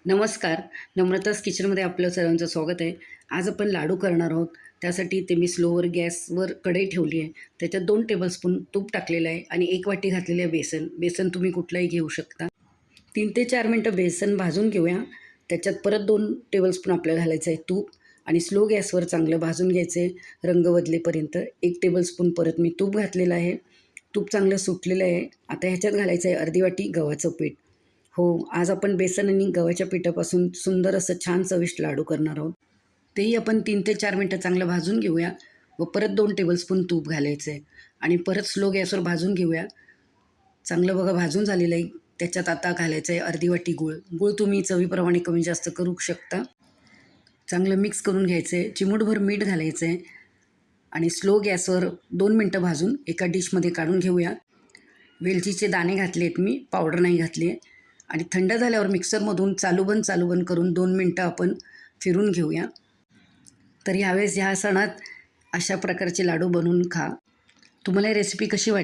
नमस्कार. नम्रताच किचनमध्ये आपलं सर्वांचं स्वागत आहे. आज आपण लाडू करणार आहोत. त्यासाठी ते मी स्लोवर गॅसवर कढई ठेवली आहे. त्याच्यात 2 टेबलस्पून तूप टाकलेलं आहे आणि 1 वाटी घातलेलं आहे बेसन. बेसन तुम्ही कुठलंही घेऊ शकता. 3 ते 4 मिनटं बेसन भाजून घेऊया. त्याच्यात परत 2 टेबलस्पून आपल्याला घालायचं आहे तूप आणि स्लो गॅसवर चांगलं भाजून घ्यायचं आहे रंग बदलेपर्यंत. 1 टेबलस्पून परत मी तूप घातलेलं आहे. तूप चांगलं सुटलेलं आहे. आता ह्याच्यात घालायचं आहे अर्धी वाटी गव्हाचं पीठ. हो, आज आपण बेसन आणि गव्हाच्या पिठापासून सुंदर असं छान चविष्ट लाडू करणार आहोत. तेही आपण 3 ते 4 मिनटं चांगलं भाजून घेऊया व परत 2 टेबलस्पून तूप घालायचं आहे आणि परत स्लो गॅसवर भाजून घेऊया. चांगलं बघा भाजून झालेलं आहे. त्याच्यात आता घालायचं आहे अर्धी वाटी गूळ. गूळ तुम्ही चवीप्रमाणे कमी जास्त करू शकता. चांगलं मिक्स करून घ्यायचं आहे. चिमूटभर मीठ घालायचं आहे आणि स्लो गॅसवर 2 मिनटं भाजून एका डिशमध्ये काढून घेऊया. वेलचीचे दाणे घातले आहेत मी, पावडर नाही घातली आहे. आणि थंड झाल्यावर मिक्सरमधून चालू बंद करून 2 मिनटं आपण फिरून घेऊया. तर यावेळेस ह्या सणात अशा प्रकारचे लाडू बनवून खा. तुम्हाला ही रेसिपी कशी वाटली?